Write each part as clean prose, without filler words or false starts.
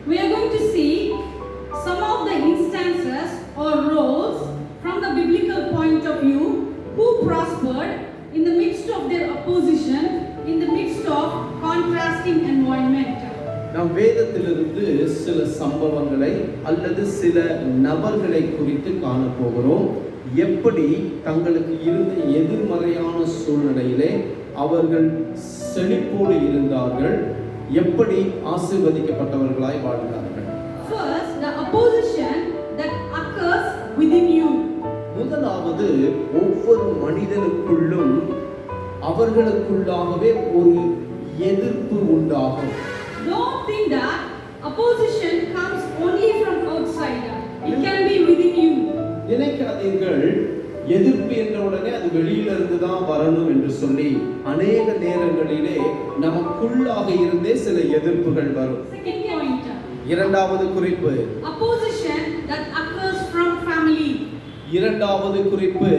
we are going to see some of the instances or roles from the biblical point of view who prospered in the midst of their opposition, in the midst of contrasting environment. நாம் வேதத்திலிருந்து சில சம்பவங்களை அல்லது சில நபர்களை குறித்து காண போகிறோம். எப்படி தங்களுக்கு இருந்த எதிர்மறையான சூழ்நிலையிலே அவர்கள் செழிப்போடு இருந்தார்கள், எப்படி ஆசீர்வதிக்கப்பட்டவர்களாய் வாழ்ந்தார்கள். First, the opposition that occurs within you. முதலாவது, ஒவ்வொரு மனிதனுக்குள்ளும் அவர்களுக்குள்ளாகவே ஒரு எதிர்ப்பு உண்டாகும். Don't think that opposition comes only from outside. It can be within you. நினைக்காதீர்கள் எதிர்ப்பு என்ற உடனே அது வெளியிலிருந்து தான் வரணும் என்று சொல்லி. அநேக நேரங்களிலே நமக்குள்ளாக இருந்தே சில எதிர்ப்புகள் வரும். Second point. இரண்டாவது குறிப்பு, opposition that occurs from family. இரண்டாவது குறிப்பு,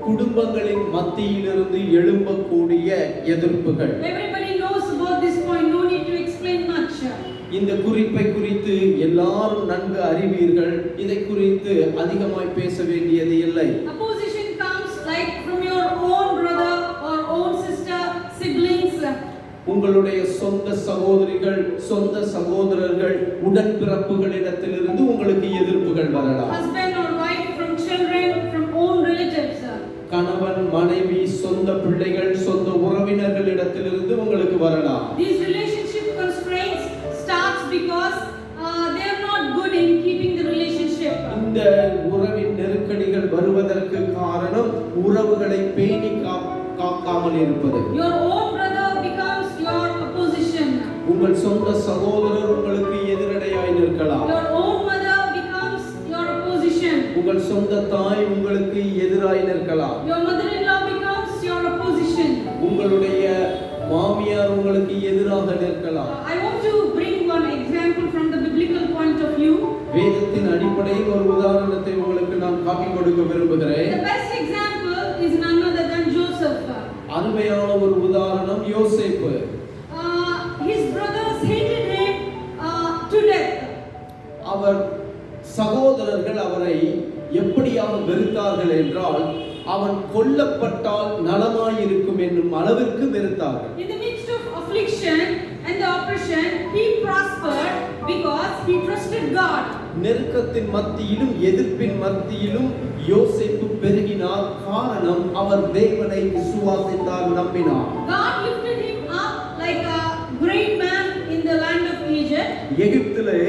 குடும்பங்களின் மத்தியிலிருந்து எழும்பக்கூடிய எதிர்ப்புகள். Everybody knows about this point, no need to explain much. இந்த குறிப்பை குறித்து எல்லாரும் நன்கு அறிவீர்கள். இதை குறித்து அதிகமாய் பேச வேண்டியது இல்லை. Opposition comes like from your own brother or own sister, siblings. உங்களுடைய சொந்த சகோதரிகள், சொந்த சகோதரர்கள், உடன்பிறப்புகளிடத்திலிருந்து உங்களுக்கு எதிர்ப்புகள் வரலாம். Husband or wife, from children, from own relatives. கணவன், மனைவி, சொந்த பிள்ளைகள், சொந்த உறவினர்களிடத்திலிருந்து உங்களுக்கு வரலாம். These relationship constraints starts because they are not good in keeping the relationship. இந்த உறவின் நெருக்கடிகள் வருவதற்கு காரணம் உறவுகளை பேணி காக்காமல் இருப்பது. Your own brother becomes your opposition. உங்கள் சொந்த சகோதரர் உங்களுக்கு எதிரடையாய் நிற்கலாம். Your own mother becomes your opposition. உங்கள் சொந்த தாய் உங்களுக்கு எதிராய் நிற்கலாம். Your mother-in-law becomes your opposition. உங்களுடைய மாமியார் உங்களுக்கு எதிராக நிற்கலாம். I want to bring one example from the biblical point of view. வேதத்தின் அடிப்படையில் ஒரு உதாரணத்தை உங்களுக்கு நான் காட்டிக் கொடுக்க விரும்புகிறேன். The best example is none other than Joseph. அருமையான ஒரு உதாரணம் யோசேப்பு. His brothers hated him to death. அவர் சகோதரர்கள் அவரை எப்படியாக வெறுத்தார்கள் என்றால், அவன் கொல்லப்பட்டால் நலமாயிருக்கும் என்னும் அளவிற்கு வெறுத்தார்கள். In the midst of affliction and the oppression, he prospered because he trusted God. நெருக்கத்தின் மத்தியிலும் எதிர்ப்பின் மத்தியிலும் யோசேப்பு பெருகினார். காரணம், அவர் தேவனை விசுவாசித்தார், நம்பினார். God lifted him up like a great man in the land of Egypt. எகிப்திலே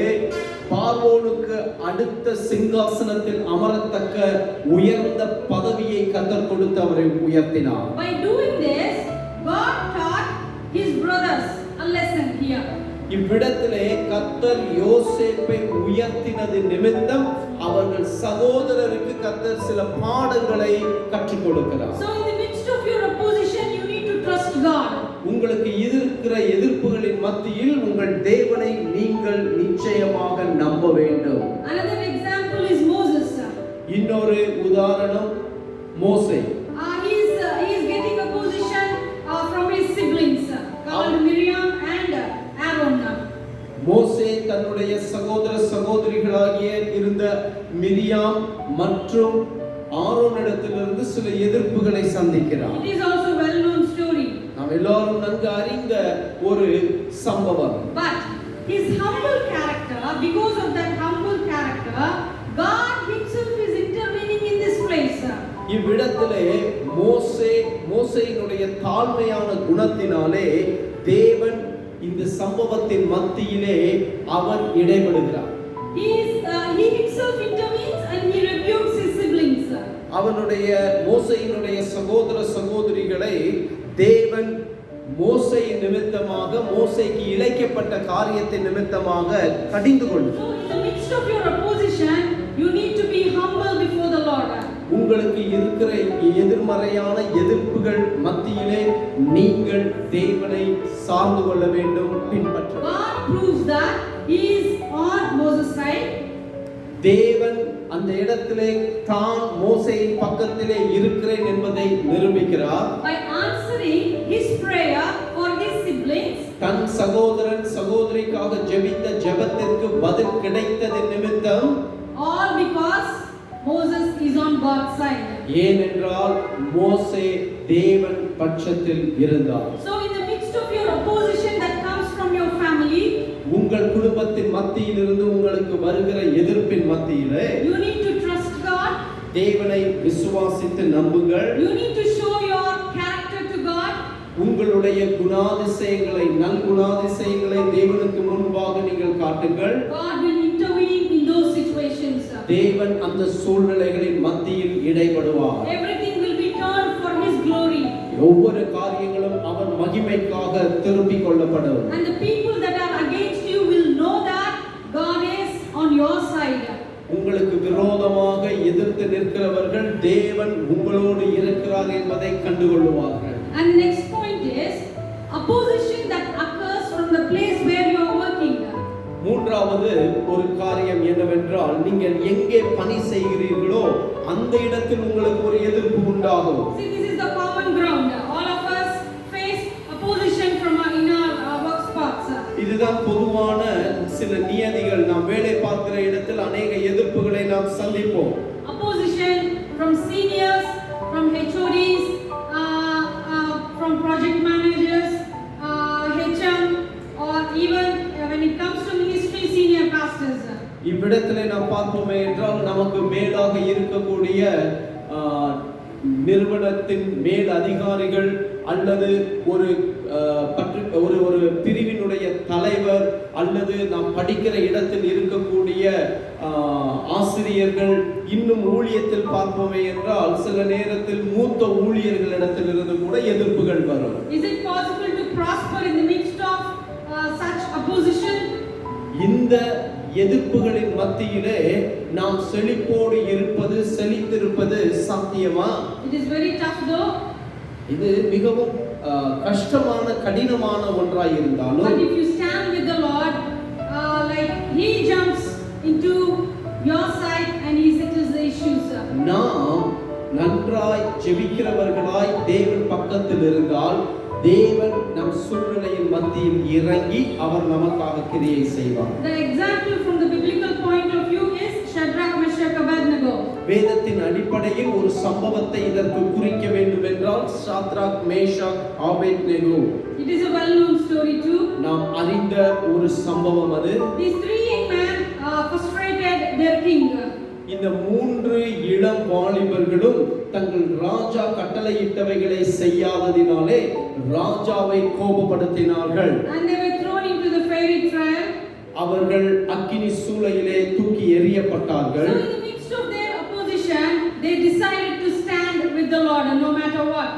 பார்வோனுக்கு அடுத்த சிங்காசனத்தில் அமரத்தக்க உயர்ந்த பதவியை கர்த்தர் கொடுத்து அவரை உயர்த்தினார். By doing this, God taught his brothers a lesson here. இவ்விடத்திலே கர்த்தர் யோசேப்பை உயர்த்தினது நிமித்தம் அவர்கள் சகோதரருக்கு கர்த்தர் சில பாடங்களை கற்றுக் கொடுக்கிறார். So in the midst of your opposition, you need to trust God. உங்களுக்கு இருக்கிற எதிர்ப்புகளின் மத்தியில் உங்கள் தேவனை நீங்கள் நிச்சயமாக நம்ப வேண்டும். Another example is Moses. இன்னொரு உதாரணம் மோசே. He is getting opposition from his siblings called Miriam and Aaron. மோசே தன்னுடைய சகோதர சகோதரிகளாகிய இருந்த மிரியாம் மற்றும் ஆரோனிடத்திலிருந்து சில எதிர்ப்புகளை சந்திக்கிறார். It is also well known story. நாம் எல்லாரும் நன்கு அறிந்த ஒரு சம்பவம். But his humble character, because of that humble character, God himself is intervening in this place. இவ்விடத்திலே மோசேயினுடைய தாழ்மையான குணத்தினாலே தேவன் இந்த சம்பவத்தின் மத்தியிலே அவர் இடைபடுகிறார். He himself intervenes and he rebukes his siblings. மோசேயினுடைய சகோதர சகோதரிகளை தேவன் மோசேயின் நிமித்தமாக, மோசேக்கு இழைக்கப்பட்ட காரியத்தின் நிமித்தமாக கடிந்து கொண்டார். So in the midst of your opposition, you need to be humble before the Lord. உங்களுக்கு இருக்கிற எதிர்மறையான எதிர்ப்புகள் மத்தியிலே நீங்கள் தேவனை சார்ந்து கொள்ள வேண்டும், பின்பற்ற. God proves that he is on Moses' side. தேவன் அந்த இடத்திலே தான் மோசேயின் பக்கத்திலே இருக்கிறேன் என்பதை நிரூபிக்கிறார். By answering his prayer for his siblings தன் சகோதரன் சகோதரிக்காக ஜெபித்த ஜெபத்திற்கு பதில் கிடைத்ததின் நிமித்தம், all because Moses is on God's side. ஏனென்றால் மோசே தேவன் பட்சத்தில் இருந்தார். So in the midst of your opposition that comes from your family, உங்கள் குடும்பத்தின் மத்தியிலிருந்து உங்களுக்கு வருகிற எதிர்ப்பின் மத்தியிலே you need to trust God. தேவனை விசுவாசித்து நம்புங்கள். You need to show your character to God. உங்களுடைய குணாதிசயங்களை நல்குணாதிசயங்களை தேவனுக்கு முன்பாக நீங்கள் காட்டுங்கள். God will intervene in those situations. தேவன் அந்த சூழ்நிலைகளின் மத்தியில் இடைபடுவார். Everything will be turned for His glory. ஒவ்வொரு காரியங்களும் அவர் மகிமைக்காக திருப்பிக் கொள்ளப்படும். And the people that are against you will know that God is on your side. உங்களுக்கு விரோதமாக எதிர்த்து நிற்கிறவர்கள் தேவன் உங்களோடு இருக்கிறார் என்பதை கண்டுகொள்வார்கள். And the next point is opposition that occurs from the place where you are working. மூன்றாவது ஒரு காரியம் என்னவென்றால், நீங்கள் எங்கே பணி செய்கிறீர்களோ அந்த இடத்தில் உங்களுக்கு ஒரு எதிர்ப்பு உண்டாகும். See, this is the common ground. All of us face opposition from in our work spots. இதுதான் பொதுவான சில நியதிகள். நாம் வேலை பார்க்கிற இடத்தில் அநேக எதிர்ப்புகளை நாம் சந்திப்போம். Opposition from seniors, from HODs, from project managers, HM, or even when it comes to ministry, senior pastors. இவ்விடத்திலே நாம் பார்ப்போமே என்றால், நமக்கு மேலாக இருக்கக்கூடிய நிறுவனத்தின் மேல் அதிகாரிகள் அல்லது ஒரு ஒரு பிரிவினுடைய தலைவர் அல்லது நாம் படிக்கிற இடத்தில் இருக்கக்கூடிய ஆசிரியர்கள், இன்னும் ஊழியத்தில் பார்ப்போமே என்றால் சில நேரத்தில் மூத்த ஊழியர்களிடத்திலிருந்து கூட எதிர்ப்புகள் வரும். Is it possible to prosper in the midst of such opposition? இந்த எதிர்ப்புகளின் மத்தியிலே நாம் செழிப்போடு இருப்பது, செழித்திருப்பது சாத்தியமா? It is very tough though. இது மிகவும் கஷ்டமான கடினமான ஒன்றாய் இருந்தாலும், but if you stand with the Lord, like He jumps into your side and He settles the issues. நாம் நன்றாய் ஜெபிக்கிறவர்களாய் தேவன் பக்கத்தில் இருந்தால் தேவன் நம் சூழ்நிலையின் மத்தியில் இறங்கி அவர் நமக்காக கிரியை செய்வார். The example from the biblical point of view is Shadrach, Meshach, Abednego. வேதத்தின் அடிப்படையில் ஒரு சம்பவத்தை இதற்கு குறிக்க வேண்டும் என்றால் Shadrach, Meshach, Abednego. It is a well-known story too. நாம் அறிந்த ஒரு சம்பவம் அது. These three young men frustrated their king. இந்த மூன்று இளம் வாலிபர்களும் தங்கள் ராஜா கட்டளையிட்டவைகளை செய்யாததினாலே ராஜாவை கோபப்படுத்தினார்கள். And they were thrown into the fiery trial. அவர்கள் அக்கினி சூளையிலே தூக்கி எறியப்பட்டார்கள். So in the midst of their opposition, they decided to stand with the Lord no matter what.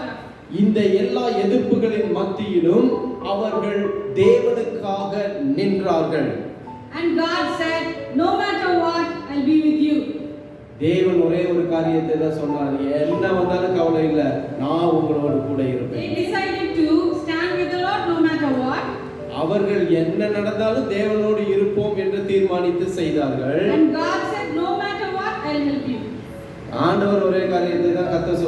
இந்த எல்லா எதிர்ப்புகளின் மத்தியிலும் அவர்கள் தேவனுக்காக நின்றார்கள். And God said, no matter what, I'll be with you. தேவன் ஒரே ஒரு காரியத்தை தான் சொன்னார், என்ன வந்தாலும் கவலை இல்லை, நான் உங்களோடு கூட இருப்பேன். They decided to stand with the Lord no matter what. அவர்கள் என்ன நடந்தாலும் தேவனோடு இருப்போம் என்று தீர்மானித்து செய்தார்கள். And God said, no matter what, I'll help you. ஆண்டவர் ஒரே காரியத்தை தான் கர்த்தர்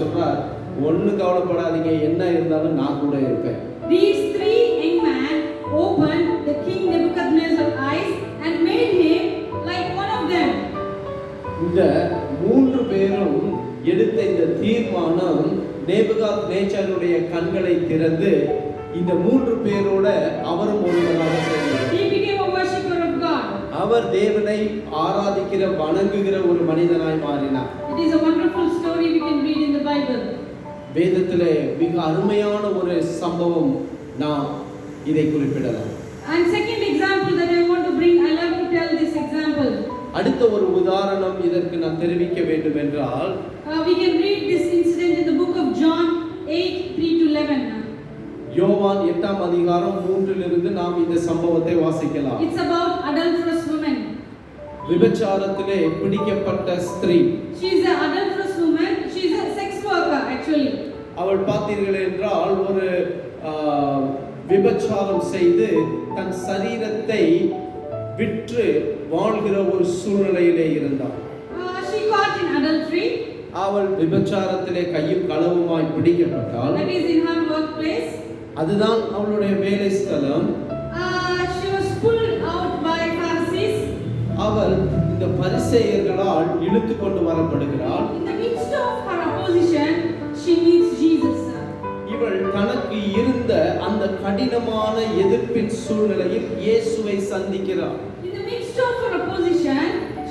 சொல்றார், ஒண்ணு கவலைப்படாதீங்க, என்ன இருந்தாலும் நான் கூட இருப்பேன். These three young men opened the king Nebuchadnezzar's eyes and made him like one of them. இந்த மூன்று பேரும் எடுத்த இந்த தீர்மானம் நேபுகாத்நேச்சாருடைய கண்களை திறந்து இந்த மூன்று பேரோட அவரும் ஒருவராக சேர்ந்தார். He became a worshipper of God. அவர் தேவனை ஆராதிக்கிற வணங்குகிற ஒரு மனிதனாய் மாறினார். It is a wonderful story we can read in the Bible. வேதத்திலே மிக அருமையான ஒரு சம்பவம், நாம் இதை குறிப்பிடலாம். And second example that I want to bring, I love to tell this example. அடுத்த ஒரு உதாரணம் இதற்கு நான் தெரிவிக்க வேண்டும் என்றால், We can read this incident in the book of John 8:3-11. யோவான் 8ஆம் அதிகாரம் 3 நாம் இந்த சம்பவத்தை வாசிக்கலாம். It's about adulterous woman. விபச்சாரத்திலே பிடிக்கப்பட்ட ஸ்திரீ. She is an adulterous woman. She is a sex worker actually. அவள் பார்த்தீர்கள் என்றால் ஒரு விபச்சாரம் செய்து தன் சரீரத்தை விற்று வாழ்கிற ஒரு சூழ்நிலையிலே இருந்தாள். She caught in adultery. அவள் விபச்சாரத்திலே கையும் களவுமாய் பிடிக்கப்பட்டாள். That is in her workplace. அதுதான் அவளுடைய வேலை ஸ்தலம். She was pulled out by Pharisees. அவள் இந்த பரிசேயர்களால் இழுத்து கொண்டு வரப்படுகிறாள். In the midst of her opposition, she meets Jesus. இவள் தனக்கு இருந்த அந்த கடினமான எதிர்ப்பின் சூழ்நிலையில் இயேசுவை சந்திக்கிறாள். In the midst of her opposition,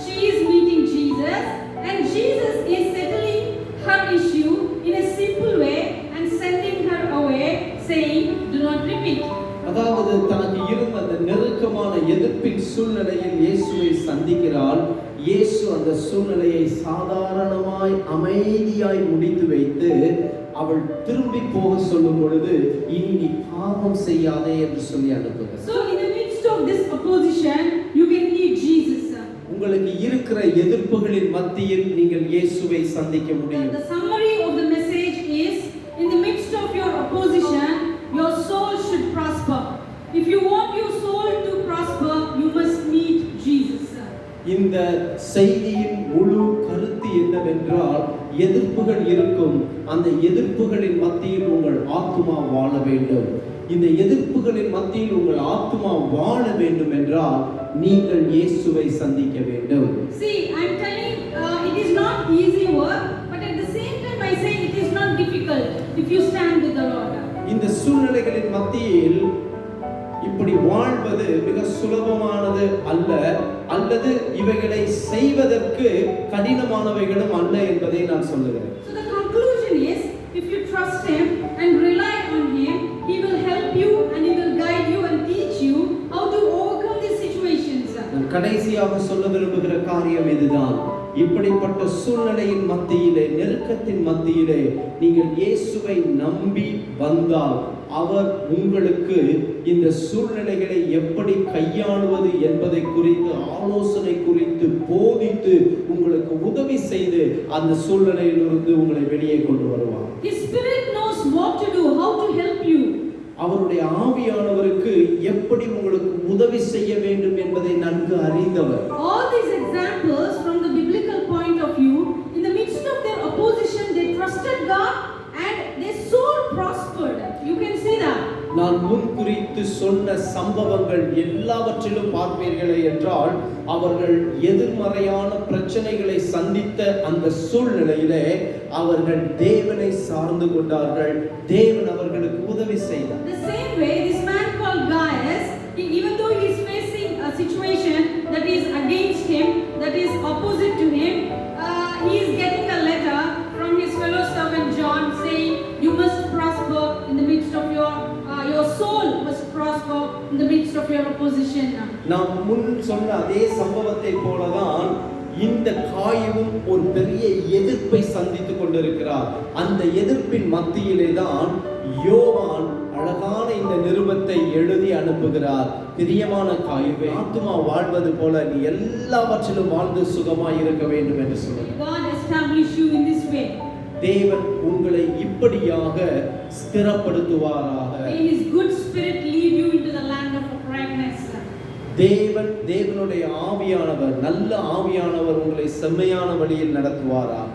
she is meeting Jesus, and Jesus is settling her issue in a simple way and sending her away, saying, "Do not repeat." அதாவது தனக்கு இருந்த அந்த நெருக்கமான எதிர்ப்பின் சூழ்நிலையில் இயேசுவை சந்திக்கிறாள். இயேசு அந்த சூழ்நிலையை சாதாரணமாய் அமைதியாய் முடித்து வைத்து அவள் திரும்பி போக சொல்லும் பொழுது, இனி நீ பாவம் செய்யாதே என்று சொல்லி அனுப்புகிறார். So in the midst of this opposition, you can meet Jesus. உங்களுக்கு இருக்கிற எதிர்ப்புகளின் மத்தியில் நீங்கள் இயேசுவை சந்திக்க முடியும். The summary of the message is, in the midst of your opposition, your soul should prosper. If you want your soul to prosper, you must meet Jesus. இந்த செய்தியின் முழு கருத்து என்னவென்றால், எதிர்ப்புகள் இருக்கும், அந்த எதிர்ப்புகளின் மத்தியில் உங்கள் ஆத்துமா வாழ வேண்டும். இந்த எதிர்ப்புகளின் மத்தியில் உங்கள் ஆத்துமா வாழ வேண்டும் என்றால் நீங்கள் இயேசுவை சந்திக்க வேண்டும். See, I'm telling, it is not easy work, but at the same time I say it is not difficult if you stand with the Lord. இந்த சூழ்நிலைகளின் மத்தியில் இப்படி வாழ்வது மிக சுலபமானது அல்ல, அல்லது இவைகளை செய்வதற்கு கடினமானவைகளும் அல்ல என்பதை நான் சொல்லுகிறேன். So the conclusion is, if you trust Him and rely on Him, He will help you and He will guide you and teach you how to overcome these situations. நான் கடைசியாக சொல்ல விரும்புகிற காரியம் இதுதான். இப்படிப்பட்ட சூழ்நிலையின் மத்தியிலே, நெருக்கத்தின் மத்தியிலே நீங்கள் இயேசுவை நம்பி வந்தால் அவர் உங்களுக்கு இந்த சூழ்நிலைகளை எப்படி கையாளுவது என்பதை குறித்து ஆலோசனை குறித்து போதித்து உங்களுக்கு உதவி செய்து அந்த சூழ்நிலையிலிருந்து உங்களை வெளியே கொண்டு வருவார். His Spirit knows what to do, how to help you. அவருடைய ஆவியானவருக்கு எப்படி உங்களுக்கு உதவி செய்ய வேண்டும் என்பதை நன்கு அறிந்தவர். All these examples from the biblical point of view, in the midst of their opposition, they trusted God and their soul prospered. You can see that. நான் முன் குறித்து சொன்ன சம்பவங்கள் எல்லாவற்றிலும் பார்ப்பீர்களே என்றால், அவர்கள் எதிர்மறையான பிரச்சனைகளை சந்தித்த அந்த சூழ்நிலையிலே அவர்கள் தேவனை சார்ந்து கொண்டார்கள். தேவன் அவர்களுக்கு உதவி செய்தார். The same way, this man called Gaius, even though he is facing a situation that is against him, that is opposite to him, he is getting a letter from his fellow servant John saying, "You must prosper in the midst of your soul must prosper in the midst of your opposition." நாம் முன் சொன்ன அதே சம்பவத்தை போலதான் இந்த காயமும் ஒரு பெரிய எதிர்ப்பை சந்தித்துக் கொண்டிருக்கிறார். அந்த எதிர்ப்பின் மத்தியிலே தான் யோவான் அழகான இந்த நிருபத்தை எழுதி அனுப்புகிறார். பிரியமான காயுவே, ஆத்துமா வாழ்வது போல நீ எல்லாவற்றிலும் வாழ்ந்து சுகமாய் இருக்க வேண்டும் என்று சொல்கிறார். God establish you in this way. தேவன் உங்களை இப்படியாக ஸ்திரப்படுத்துவாராக. May His good spirit lead you into the land of uprightness. தேவனுடைய ஆவியானவர், நல்ல ஆவியானவர் உங்களை செம்மையான வழியில் நடத்துவாராக.